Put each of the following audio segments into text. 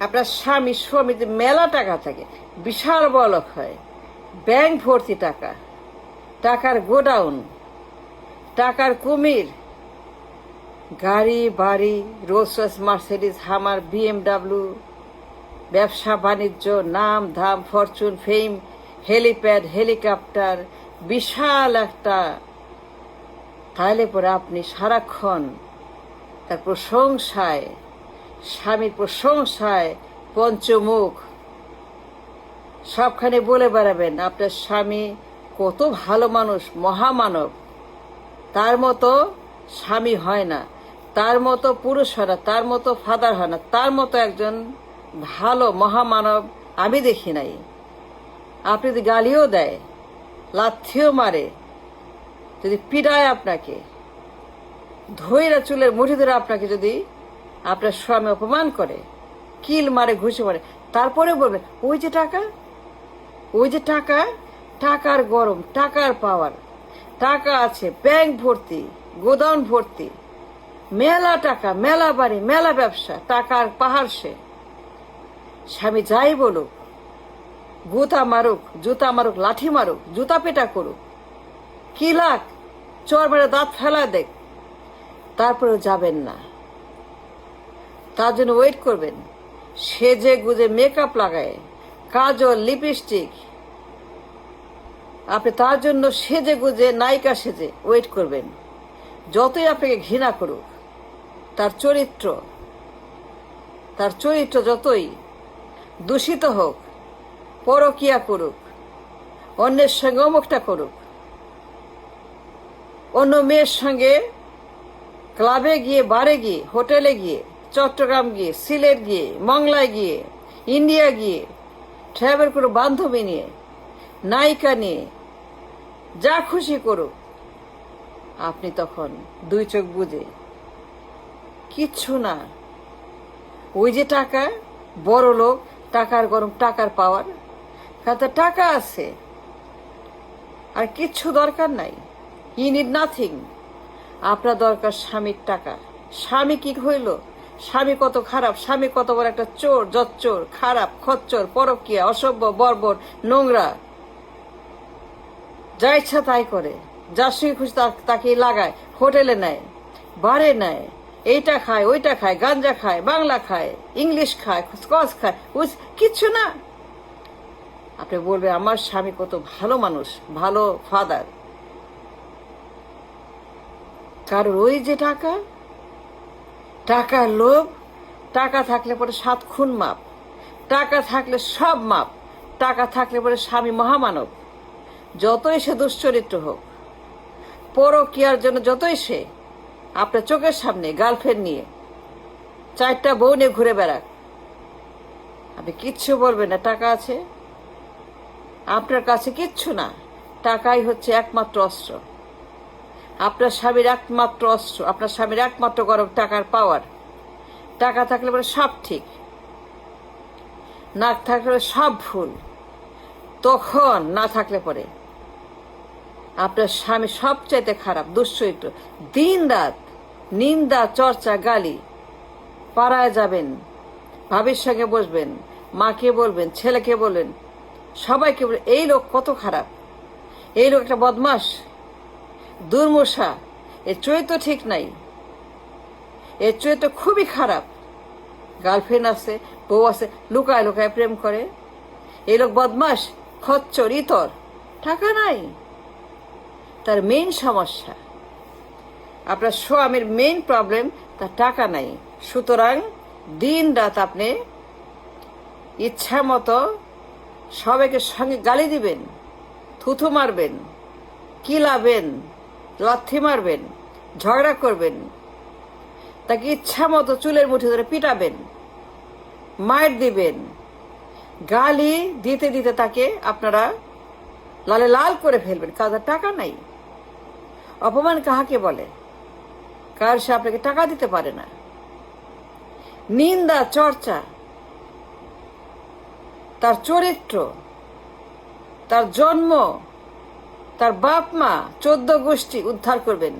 আপনার স্বামী স্বামীতে মেলা টাকা থাকে, বিশাল বড়লোক হয়, ব্যাংক ভর্তি টাকা, টাকার গোডাউন, টাকার কুমির, গাড়ি বাড়ি, রোলস রয়েস, মার্সিডিজ, হামার, BMW, ব্যবসা বাণিজ্য, নাম ধাম, ফরচুন, ফেম, হেলিপ্যাড, হেলিকপ্টার, বিশাল একটা। তাহলে পরে আপনি সারাক্ষণ তার প্রশংসায়, স্বামীর প্রশংসায় পঞ্চমুখ সবখানে বলে বেড়াবেন আপনার স্বামী কত ভালো মানুষ, মহামানব, তার মতো স্বামী হয় না, তার মতো পুরুষ হয় না, তার মতো ফাদার হয় না, তার মতো একজন ভালো মহামানব আমি দেখি নাই। আপনি যদি গালিও দেয়, লাথিও মারে, যদি পিটায় আপনাকে, ধৈরা চুলের মুঠি ধরে আপনাকে যদি আপনার স্বামী অপমান করে, কিল মারে, ঘুষে মারে, তারপরে বলবেন ওই যে টাকা, ওই যে টাকা, টাকার গরম, টাকার পাওয়ার, টাকা আছে, ব্যাংক ভর্তি, গোদাউন ভর্তি, মেলা টাকা, মেলা বাড়ি, মেলা ব্যবসা, টাকার পাহাড় সে। স্বামী যাই বলুক, গুতা মারুক, জুতা মারুক, লাঠি মারুক, জুতা পেটা করুক, কি লাগ, চর মেরে দাঁত ফেলা দেখ, তারপরেও যাবেন না। তার জন্য ওয়েট করবেন, সেজে গুজে মেকআপ লাগায়, কাজল, লিপস্টিক, আপনি তার জন্য সেজে গুজে নায়িকা সেজে ওয়েট করবেন। যতই আপনাকে ঘৃণা করুক, তার চরিত্র যতই দূষিত হোক, পরকিয়া করুক, অন্যের সঙ্গে অমুকটা করুক, অন্য মেয়ের সঙ্গে ক্লাবে গিয়ে, বারে গিয়ে, হোটেলে গিয়ে, চট্টগ্রাম গিয়ে, সিলেট গিয়ে, মংলায় গিয়ে, ইন্ডিয়া গিয়ে ট্রাভেল করুক, বান্ধবী নিয়ে, নায়িকা নিয়ে, যা খুশি করুক, আপনি তখন দুই চোখ বুঝে কিচ্ছু না। ওই যে টাকা, বড় লোক, টাকার গরম, টাকার পাওয়ার, কারণ তার টাকা আছে, আর কিচ্ছু দরকার নাই। You need nothing. আপনার দরকার স্বামীর টাকা। স্বামী কি হইল, স্বামী কত খারাপ, স্বামী কত বড় একটা চোর, জচ্চোর, খারাপ, খচ্চর, পরকীয়া, অসভ্য, বর্বর, নোংরা, যা ইচ্ছা তাই করে, যার সঙ্গে খুশি তাকে লাগায়, হোটেলে নেয়, বারে নেয়, এইটা খায়, ওইটা খায়, গাঞ্জা খায়, বাংলা খায়, ইংলিশ খায়, স্কচ খায়, কিচ্ছু না। আপনি বলবেন আমার স্বামী কত ভালো মানুষ, ভালো ফাদার। কারণ ওই যে টাকা, টাকার লোভ, টাকা থাকলে পরে 7 খুন মাপ, টাকা থাকলে সব মাপ, টাকা থাকলে পরে স্বামী মহামানব। যতই সে দুশ্চরিত্র হোক, পরকীয়ার জন্য যতই সে আপনার চোখের সামনে গার্লফ্রেন্ড নিয়ে 4টা বউ নিয়ে ঘুরে বেড়াক, আপনি কিচ্ছু বলবেন না। টাকা আছে আপনার কাছে, কিচ্ছু না। টাকাই হচ্ছে একমাত্র অস্ত্র, আপনার স্বামীর একমাত্র অস্ত্র, আপনার স্বামীর একমাত্র গরম, টাকার পাওয়ার। টাকা থাকলে পরে সব ঠিক, না থাকলে সব ভুল। তখন না থাকলে পরে আপনার স্বামী সবচাইতে খারাপ, দুশ্চরিত্র, দিন রাত নিন্দা, চর্চা, গালি। পাড়ায় যাবেন, ভাবির সঙ্গে বসবেন, মাকে বলবেন, ছেলেকে বলবেন, সবাইকে বলবেন এই লোক কত খারাপ, এই লোক একটা বদমাস, দুর্মূষা, এর চরিত্র ঠিক নাই, এর চরিত্র খুবই খারাপ। গার্লফ্রেন্ড আছে, বউ আছে, লুকায় লুকায় প্রেম করে, এই লোক বদমাস, খচ্চর, ইতর, টাকা নাই। তার মেইন সমস্যা, আপনার স্বামীর মেইন প্রবলেম, তার টাকা নাই। সুতরাং দিন রাত আপনি ইচ্ছা মতো সবাইকে সঙ্গে গালি দিবেন, থুথু মারবেন, কিলাবেন, লাথি মারবেন, ঝগড়া করবেন, তাকে ইচ্ছা মতো চুলের মুঠি ধরে পিটাবেন, মার দিবেন, গালি দিতে দিতে তাকে আপনারা লালে লাল করে ফেলবেন। কাজের টাকা নাই। অপমান কাহাকে বলে? কার সে আপনাকে টাকা দিতে পারে না। নিন্দা, চর্চা, তার চরিত্র, তার জন্ম, তার বাপ মা, 14 গোষ্ঠী উদ্ধার করবেন।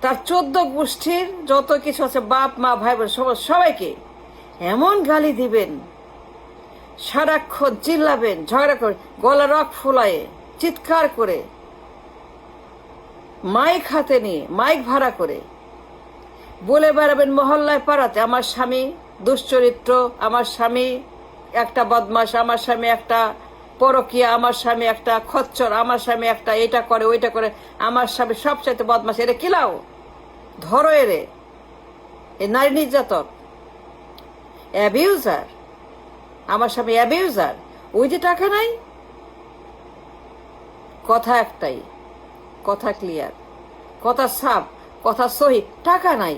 তার 14 গোষ্ঠীর যত কিছু আছে, বাপ মা, ভাই বোন, সবাইকে এমন গালি দিবেন, সারাক্ষণ চিল্লাবেন, ঝগড়া করে, গলা রক ফুলায়ে চিৎকার করে, মাইক হাতে নিয়ে, মাইক ভাড়া করে বলে বেড়াবেন মহল্লায় পাড়াতে, আমার স্বামী দুশ্চরিত্র, আমার স্বামী একটা বদমাশ, আমার স্বামী একটা পরকীয়া, আমার স্বামী একটা খচ্চর, আমার স্বামী একটা এটা করে ওইটা করে, আমার স্বামী সবচাইতে বদমাশ, এরে কিলাও, ধরো এরে, এ নারী নির্যাতক, অ্যাবিউজার, আমার স্বামী অ্যাবিউজার। ওই যে টাকা নাই, কথা একটাই, কথা ক্লিয়ার, কথা সাফ, কথা সহি, টাকা নাই।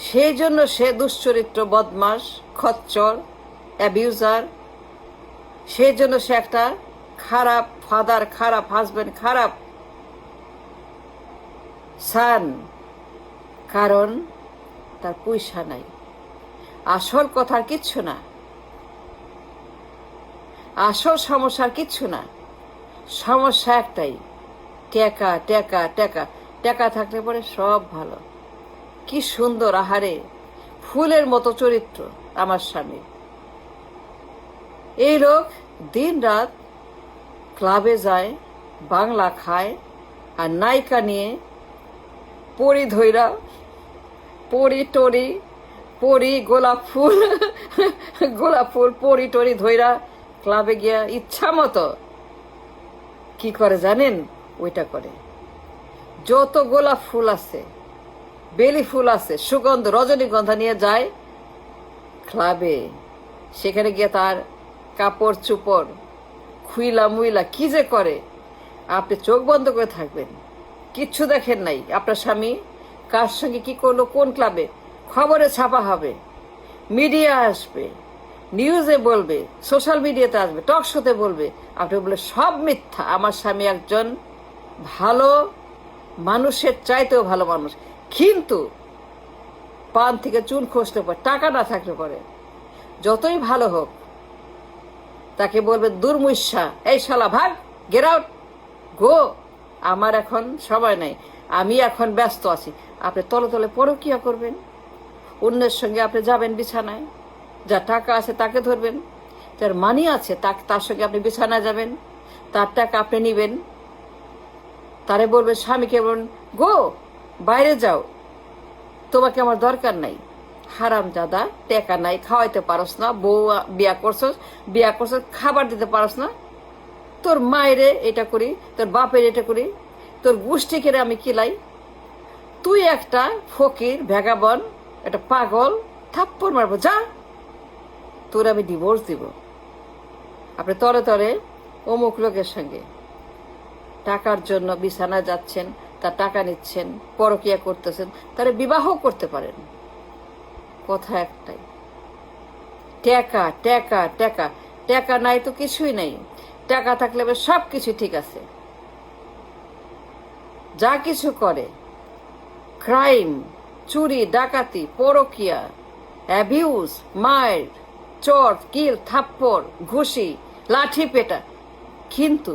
সেই জন্য সে দুশ্চরিত্র, বদমাস, খচ্চর, অ্যাবিউজার। সেই জন্য সে একটা খারাপ ফাদার, খারাপ হাজবেন্ড, খারাপ সান, কারণ তার পয়সা নাই। আসল কথার কিচ্ছু না, আসল সমস্যার কিচ্ছু না, সমস্যা একটাই, টাকা টাকা টাকা। টাকা থাকলে পরে সব ভালো। কি সুন্দর, আহারে ফুলের মতো চরিত্র আমার স্বামী। এই লোক দিন রাত ক্লাবে যায়, বাংলা খায়, আর নায়িকা নিয়ে পরি ধইরা, পরি টরি, পরি গোলাপ ফুল, গোলাপ ফুল পরি টরি ধইরা ক্লাবে গিয়া ইচ্ছা মতো কি করে জানেন? ওইটা করে। যত গোলাপ ফুল আছে, বেলি ফুল আছে, সুগন্ধ রজনীগন্ধা নিয়ে যায় ক্লাবে। সেখানে গিয়ে তার কাপড় চুপড় খুইলা মুইলা কি যে করে, আপনি চোখ বন্ধ করে থাকবেন, কিচ্ছু দেখেন নাই। আপনার স্বামী কার সঙ্গে কি করলো, কোন ক্লাবে, খবরে ছাপা হবে, মিডিয়া আসবে, নিউজে বলবে, সোশ্যাল মিডিয়াতে আসবে, টক শোতে বলবে। আপনি বলে সব মিথ্যা, আমার স্বামী একজন ভালো মানুষের চাইতেও ভালো মানুষ। কিন্তু পান থেকে চুন খসতে পারে, টাকা না থাকলে পরে যতই ভালো হোক তাকে বলবে দুর্মুষা, এই শালা ভাগ, গেট আউট, গো, আমার এখন সময় নাই, আমি এখন ব্যস্ত আছি। আপনি তলে তলে পরকীয়া করবেন, অন্যের সঙ্গে আপনি যাবেন বিছানায়, যার টাকা আছে তাকে ধরবেন, যার মানি আছে তার সঙ্গে আপনি বিছানায় যাবেন, তার টাকা আপনি নিবেন, তারে বলবেন, স্বামীকে বলবেন গো বাইরে যাও, তোমাকে আমার দরকার নাই, হারাম জাদা, টাকা নাই, খাওয়াইতে পারস না, বউ বিয়া করছস, খাবার দিতে পারস না, তোর মায়েরে এটা করি, তোর বাপের এটা করি, তোর গোষ্ঠীকে আমি কিলাই, তুই একটা ফকির, ভ্যাগাবন, একটা পাগল, থাপ্পড় মারবো, যা, তোর আমি ডিভোর্স দিব। আপনি তরে তরে অমুক লোকের সঙ্গে টাকার জন্য বিছানায় যাচ্ছেন, তার টাকা নিচ্ছেন, পরকীয়া করতেছেন, তারে বিবাহ করতে পারেন। কথা একটাই, টাকা টাকা টাকা। টাকা নাই তো কিছুই নাই, টাকা থাকলে সব কিছু ঠিক আছে। যা কিছু করে, ক্রাইম, চুরি, ডাকাতি, পরকীয়া, অ্যাবিউজ, মায়ের, চর, কিল, থাপ্পড়, ঘুষি, লাঠি পেটা, কিন্তু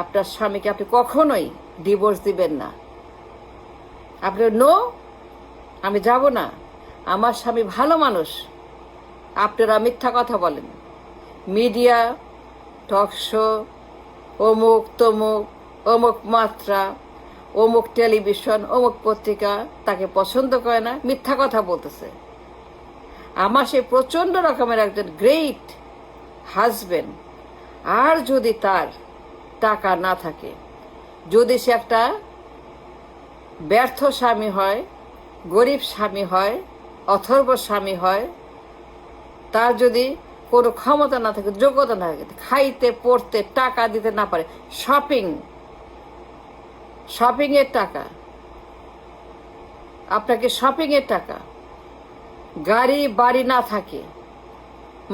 আপনার স্বামীকে আপনি কখনোই ডিভোর্স দিবেন না। আপনি নো, আমি যাব না, আমার স্বামী ভালো মানুষ। আপনারা মিথ্যা কথা বলেন, মিডিয়া, টক শো, অমুক তমুক, অমুক মাত্রা, অমুক টেলিভিশন, অমুক পত্রিকা তাকে পছন্দ করে না, মিথ্যা কথা বলতেছে। আমার সে প্রচন্ড রকমের একজন গ্রেট হাজবেন্ড, আর যদি তার টাকা না থাকে, যদি সে একটা ব্যর্থ স্বামী হয়, গরিব স্বামী হয়, অথর্ব স্বামী হয়, তার যদি কোনো ক্ষমতা না থাকে, যোগ্যতা না থাকে, খাইতে পড়তে টাকা দিতে না পারে, শপিং এর টাকা, আপনাকে শপিং এর টাকা, গাড়ি বাড়ি না থাকে,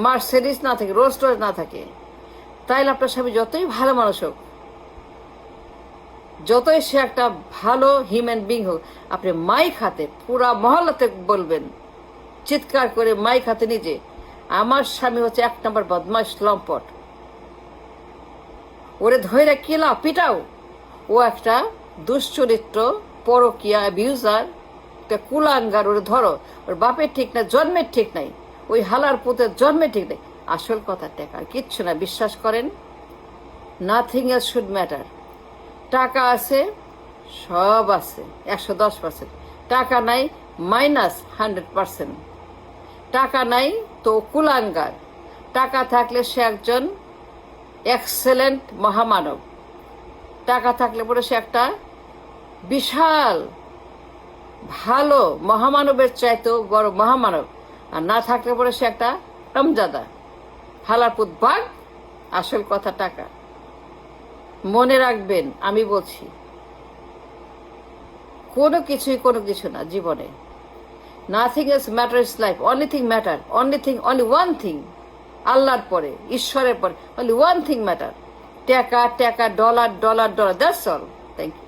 মার্সিডিজ না থাকে, রোলস রয়েস না থাকে, তাইলে আপনার স্বামী যতই ভালো মানুষ হোক, যতই সে একটা ভালো হিউম্যান বিং হোক, আপনি মাইক হাতে পুরা মহল্লাতে বলবেন, চিৎকার করে মাইক হাতে নিজে, আমার স্বামী হচ্ছে এক নম্বর বদমাশ, লম্পট, ওরে ধৈর্য কিলাও, পিটাও, ও একটা দুশ্চরিত্র, পরকীয়া, অ্যাবিউজার, একটা কুলাঙ্গার, ওর ধরো, ওর বাপের ঠিক নাই, জন্মের ঠিক নাই, ওই হালার পুতের জন্মের ঠিক নাই। আসল কথা টাকা, কিচ্ছু না, বিশ্বাস করেন। Nothing else should matter. টাকা আছে, সব আছে 110%, টাকা নাই -100%। টাকা নাই তো কুলাঙ্গার, টাকা থাকলে সে একজন এক্সেলেন্ট মহামানব, টাকা থাকলে পরে সে একটা বিশাল ভালো মহামানবের চাইতেও বড় মহামানব, আর না থাকলে পরে সে একটা রমজাদা হালারপুত বাঘ। আসল কথা টাকা। মনে রাখবেন, আমি বলছি, কোনো কিছু না জীবনে। Nothing else matter is life, only thing matter, only one thing, আল্লাহর পরে, ঈশ্বরের পরে অনলি ওয়ান থিং ম্যাটার। টাকা, dollar, that's all. Thank you.